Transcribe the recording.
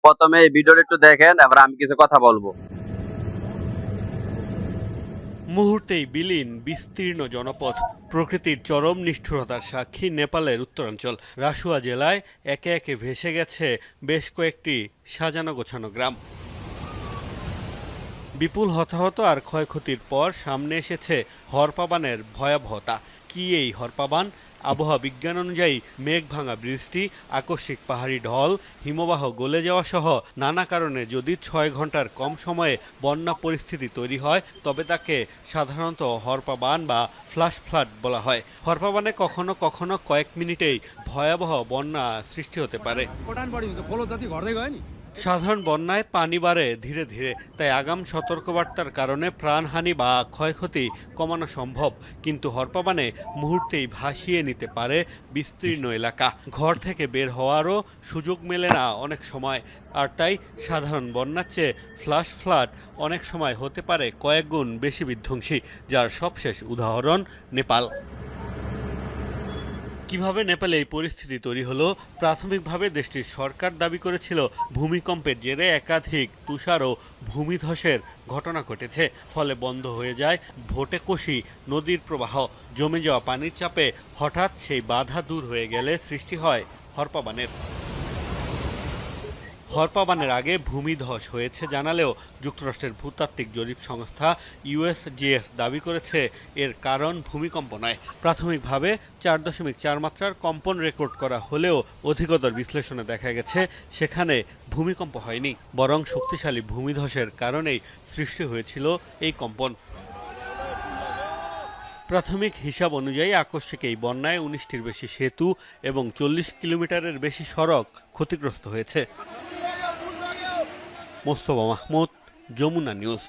প্রথমে এই ভিডিওটা একটু দেখেন, এবার আমি কিছু কথা বলবো। মুহূর্তেই বিলীন বিস্তীর্ণ জনপদ। প্রকৃতির চরম নিষ্ঠুরতার সাক্ষী নেপালের উত্তরাঞ্চল। রাসুয়া জেলায় একে একে ভেসে গেছে বেশ কয়েকটি সাজানো গোছানো গ্রাম। বিপুল হতাহত আর ক্ষয়ক্ষতির পর সামনে এসেছে হরপাবানের ভয়াবহতা। কি এই হরপাবান? আবহাওয়া বিজ্ঞান অনুযায়ী মেঘ ভাঙা বৃষ্টি, আকস্মিক পাহাড়ি ঢল, হিমবাহ গলে যাওয়া সহ নানা কারণে যদি ৬ ঘন্টার কম সময়ে বন্যা পরিস্থিতি তৈরি হয় তবে তাকে সাধারণত হরপাবান বা ফ্ল্যাশ ফ্লাড বলা হয়। হরপাবানে কখনো কখনো কয়েক মিনিটেই ভয়াবহ বন্যা সৃষ্টি হতে পারে। সাধারণ বন্যায় পানি বাড়ে ধীরে ধীরে, তাই আগাম সতর্কবার্তার কারণে প্রাণহানি বা ক্ষয়ক্ষতি কমানো সম্ভব। কিন্তু হরপাবানে মুহূর্তেই ভাসিয়ে নিতে পারে বিস্তীর্ণ এলাকা। ঘর থেকে বের হওয়ারও সুযোগ মেলে না অনেক সময়। আর তাই সাধারণ বন্যার চেয়ে ফ্ল্যাশ ফ্লাড অনেক সময় হতে পারে কয়েক গুণ বেশি বিধ্বংসী, যার সবশেষ উদাহরণ নেপাল। কিভাবে নেপালে এই পরিস্থিতি তৈরি হলো? প্রাথমিকভাবে দেশটির সরকার দাবি করেছিল ভূমিকম্পের জেরে একাধিক তুষার ও ভূমিধসের ঘটনা ঘটেছে। ফলে বন্ধ হয়ে যায় ভোটেকোশি নদীর প্রবাহ। জমে যাওয়া পানির চাপে হঠাৎ সেই বাধা দূর হয়ে গেলে সৃষ্টি হয় হরপাবানের। হরপাবানের আগে ভূমিধস হয়েছে জানালেও যুক্তরাষ্ট্রের ভূতাত্ত্বিক জরিপ সংস্থা ইউএসজিএস দাবি করেছে এর কারণ ভূমিকম্প নয়। প্রাথমিকভাবে ৪.৪ মাত্রার কম্পন রেকর্ড করা হলেও অধিকতর বিশ্লেষণে দেখা গেছে সেখানে ভূমিকম্প হয়নি, বরং শক্তিশালী ভূমিধসের কারণেই সৃষ্টি হয়েছিল এই কম্পন। প্রাথমিক হিসাব অনুযায়ী আকস্মিক এই বন্যায় ১৯টির বেশি সেতু এবং ৪০ কিলোমিটারের বেশি সড়ক ক্ষতিগ্রস্ত হয়েছে। মোস্তফা মাহমুদ, যমুনা নিউজ।